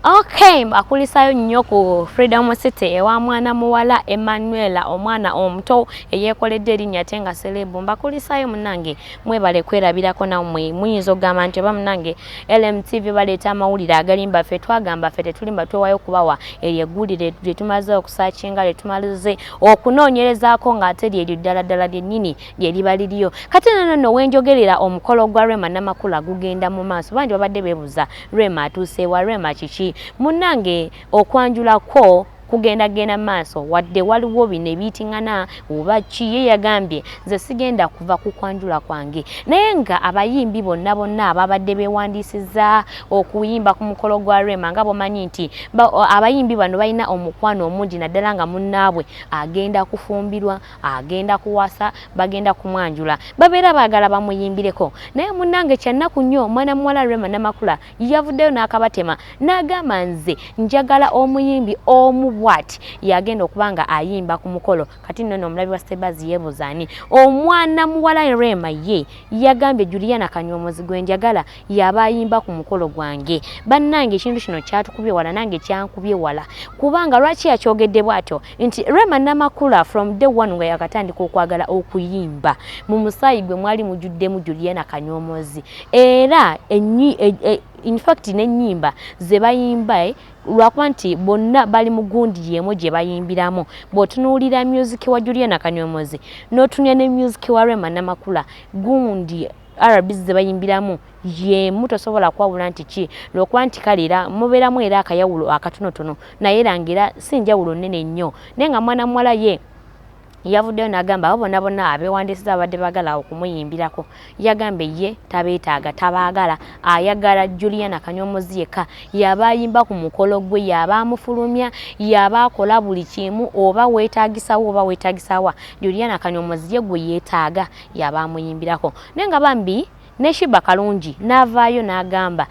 Okay, akulisayo nnyo ku Freedom City ewa mwana muwala Emmanuela omwana omuto eyekoledde erinnya tenga celebu mbakulisayo munange mwebale kwerabirako namwe muyinza ogamba nti oba munange LMTV baleeta amawulire agalimba ffe twagamba ffe tetulimba twewayo kubawa eryegulire lye tumaze okusakinga lye tumaze okunoonyerezaako ng'ate lye ddala lyennyini lye liba liriyo kati nno wenjogerera omukolo gwa Rema Namakula gugenda mu maaso bangi babadde beebuuza Rema atuuseewa Rema kiki munange okwanjulako kugenda maaso wadde waliwo bino ebitingana oba kiye yagambye nze sigenda kuva ku kwanjula kwange naye nga abayimbi bonna ababadde beewandiisizza okuyimba ku mukolo gwa Rema nga bomanyi nti abayimbi bano balina omukwano omungi naddala nga munnaabwe agenda kufumbirwa agenda kuwasa bagenda kumwanjula babeera baagala bamuyimbireko naye munange kyannaku nnyo omwana muwala Rema Namakula yavuddeyo n'akabatema n'agamba nze njagala omuyimbi omu bwati yagenda okubanga ayimba ku mukolo kati nno omulabi wa Stebazi yebuzaani omwana muwala Rema ye yagambye Juliana Kanyomozi gwe njagala yaba ayimba ku mukolo gwange bannange ekintu kino kyatukubye wala nange kyankubye wala kubanga lwaki yakyogedde bw'atyo nti Rema Namakula from day one we yakatandika okwagala okuyimba mu musaayi gwe mwali mujjuddemu Juliana Kanyomozi era in fact n'ennyimba ze bayimba lwakuba nti bonna bali mu gundi yemu gye bayimbiramu bw'otunuulira music wa Juliana Kanyomozi n'otunya ne music wa Rema Namakula gundi RBs ze bayimbiramu yemu tosobola kwawula nti ki lwokuba nti kalira mubeeramu era akayawulo akatonotono naye erangira si njawulo nnene nnyo naye nga mwana muwala ye yavuddeyo n'agamba abo bonna abeewandiisiza abadde baagala okumuyimbirako yagambe ye tabeetaaga tabaagala ayagala Juliana Kanyomozi yekka yaba ayimba ku mukolo gwe yaba amufulumya yaba akola buli kimu oba weetaagisawo oba weetaagisawa Juliana Kanyomozi ye gwe yeetaaga yaba amuyimbirako naye nga bambi ne Shiba Kalungi n'avaayo n'agamba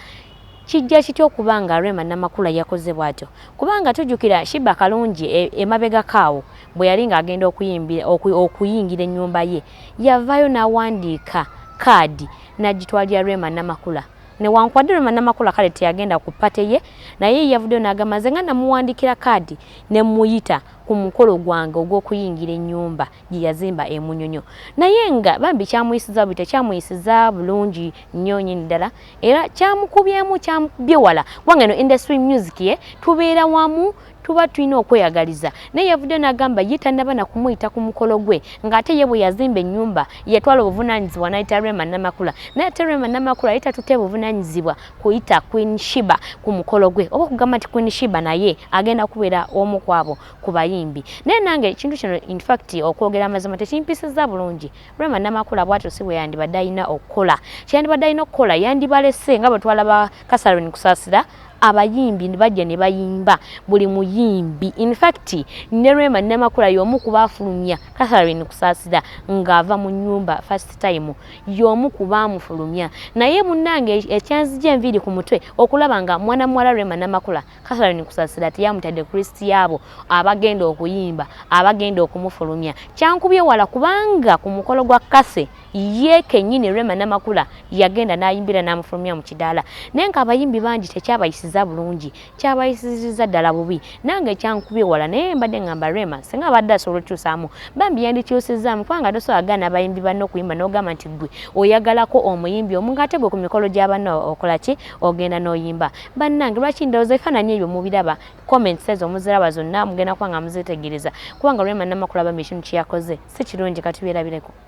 kijja kitya okubanga Rema Namakula yakoze bw'atyo kubanga tujjukira Shiba Kalungi emabega kaawo bwe yali ng'agenda okuyingira ennyumba ye yavaayo n'awandiika kaadi n'agitwalira Rema Namakula newankubadde Rema Namakula kale teyagenda ku pate ye naye yavuddeyo n'agamba nze nga namuwandikira kaadi ne muyita ku mukolo gwange ogw'okuyingira ennyumba gye yazimba e Munyonyo naye nga bambi kyamuyisiza bite kyamuyisiza bulungi nnyo nnyini ddala era kyamukubyemu kyamukubye wala kubanga eno industry music ye tubeera wamu tuba tulina okweyagaliza naye yavuddeyo n'agamba ye tannaba na kumuyita ku mukolo gwe ng'ate ye bwe yazimba ennyumba yatwala obuvunaanyizibwa n'ayita Rema Namakula naye ate Rema Namakula ye tatute buvunaanyizibwa kuyita Queen Shiba ku mukolo gwe oba okugamba nti Queen Shiba naye agenda kubeera omu kwabo ku bayimbi naye nange ekintu kino in fact okwogera amazima tekimpisizza bulungi Rema Namakula bw'atyo si bwe yandibadde alina okukola kyeyandibadde alina okukola yandibalese nga bwe twalaba Kasarwini Kusaasira abayimbi bajja ne bayimba buli muyimbi in fact ne Rema Namakula y'omu ku baafulumya Catherine Kusaasira ng'ava mu nnyumba first time y'omu ku baamufulumya naye munnange ekyanzija enviiri ku mutwe okulaba nga mwana muwala Rema Namakula Catherine Kusaasira teyamutadde Kristi yaabo abagenda okuyimba abagenda okumufulumya kyankubye wala kubanga ku mukolo gwa Kase ye kennyini Rema Namakula yagenda n'ayimbira n'amufulumya mu kidaala naye ng'abayimbi bangi tekyabayisiza bulungi kyabayisizza ddala bubi nange kyankubye wala naye mbadde ngamba Rema singa abadde asobola okukyusaamu bambi yandikyusizzaamu kubanga tosobola gana abayimbi banno okuyimba n'ogamba nti gwe oyagalako omuyimbi omu ng'ate gwe ku mikolo gya banno okola ki ogenda n'oyimba bannange lwaki ndowooza ebifaananyi ebyo mubiraba comments ezo muziraba zonna mugenda kuba nga muzitegereza kubanga Rema Namakula bambi ekintu kye yakoze si kirungi katubeerabireko.